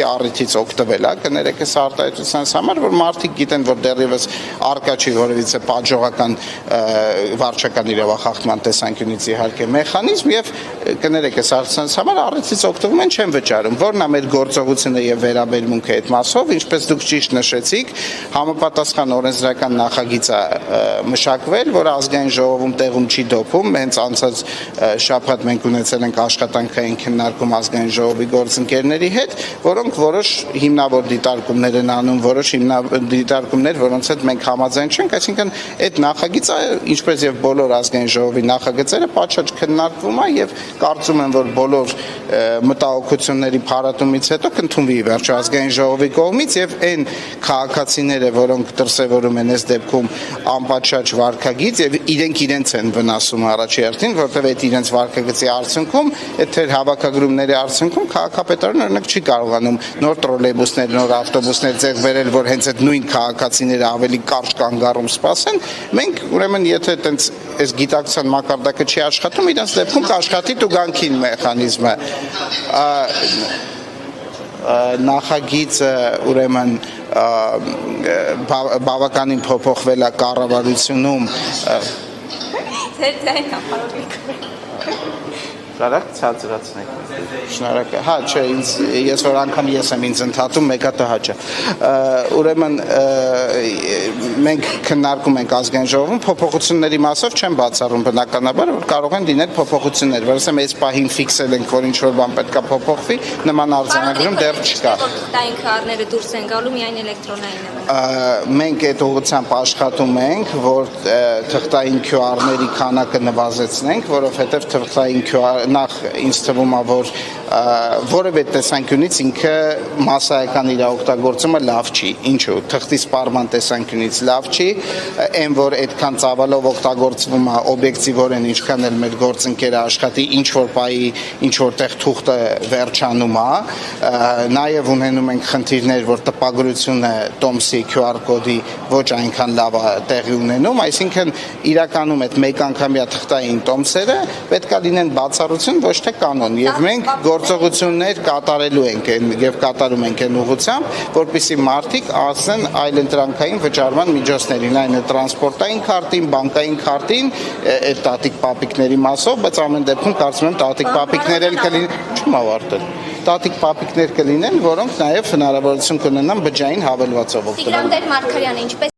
Առիթից օգտվել է, կներեք այս արտահայտությունից համար, որ մարդիկ գիտեն, որ դեռևս առկա չի որևիցե պատժողական վարչական իրավախախտման տեսանկյունից իհարկե մեխանիզմ եւ կներեք այս արտահայտությունից համար առիթից օգտվում են, չեն վճարում, որն է մեր գործողությունը եւ վերաբերմունքը այդ մասով, ինչպես դուք ճիշտ նշեցիք, համապատասխան օրենսդրական նախագիծ է մշակվել, որ ազգային ժողովում տեղում չի դոփում, հենց անցած շաբաթ մենք ունեցել ենք աշխատանքային քննարկում ազգային ժողովի գործընկերների հետ, որոնք որոշ հիմնավոր դիտարկումներ են անում, որոշ դիտարկումներ, որոնց հետ մենք համաձայն չենք, այսինքն այդ նախագիծը, ինչպես եւ բոլոր ազգային ժողովի նախագծերը, պատշաճ քննարկվում է եւ կարծում եմ, որ բոլոր մտահոգությունների փարատումից հետո կընդունվի վերջո ազգային ժողովի կողմից եւ այն քաղաքացիները, որոնք դրսեւորում են այս դեպքում անպատշաճ վարքագիծ եւ իրենց են վնասում առաջի հերթին, որովհետեւ այդ իրենց վարքագծի արդյունքում, այդ թեր հավաքագրումների արդյունքում քաղաքապետարանը օրինակ չի կարողանում նոր տրոլեյբուսներ, նոր ավտոբուսներ ձեռք բերել, որ հենց այդ նույն քաղաքացիները ավելի կարճ կանգառում սպասեն, մենք ուրեմն եթե այտենց այս գիտակցության մակարդակը չի աշխատում, իրենց դեպքում կաշխատի տուգանքին մեխանիզմը։ Նախագիծը ուրեմն բավականին փոփոխվել է կառավարությունում։ Շնորհակ ցածրացնեք։ Շնորհակալ։ Հա, չէ, ես որ անգամ ես եմ ինձ ընդհատում, մեկը տհաճը։ Ուրեմն մենք քննարկում ենք ազգային ժողովում փոփոխությունների մասով չեմ բացառում բնականաբար, որ կարող են լինել փոփոխություններ, որովհետեւ այս պահին ֆիքսել ենք, որ ինչ որ բան պետքա փոփոխվի, նման արձանագրում դեռ չկա։ Թղթային քարները դուրս են գալու միայն էլեկտրոնային են։ Մենք այդ ուղղությամբ աշխատում ենք, որ թղթային QR-ների քանակը նվազեցնենք, որովհետեւ թղթային QR նախ ինձ թվում է, որ որևէ տեսանկյունից ինքը մասսայական իր օգտագործումը լավ չի, ինչու, թղթի սպառման տեսանկյունից լավ չի, այն որ այդքան ծավալով օգտագործվում է օբյեկտիվորեն, ինչքան էլ մեր գործընկերը աշխատի, ինչ որ պայի, ինչ որտեղ թուղթը վերջանում է, նաև ունենում ենք խնդիրներ, որ տպագրությունը տոմսի QR կոդի ոչ այնքան լավ է տեղի ունենում, այսինքն իրականում այդ մեկ անգամյա թղթային տոմսերը պետք է լինեն բացառություն, ոչ թե կանոն, եւ մենք գործողություններ կատարելու ենք եւ կատարում ենք այն ուղղությամբ, որպեսզի մարդիկ ասեն այլընտրանքային վճարման միջոցներին, այն է տրանսպորտային քարտին, բանկային քարտին, այդ տատիկ պապիկների մասով, բայց ամեն դեպքում կարծում եմ տատիկ պապիկներ էլ կլինեն, չեմ ավարտել։ Տատիկ պապիկներ կլինեն, որոնք նաեւ հնարավորություն կունենան բջջային հավելվածով օգտվել։ Տիգրան Տեր-Մարգարյանը ինչպես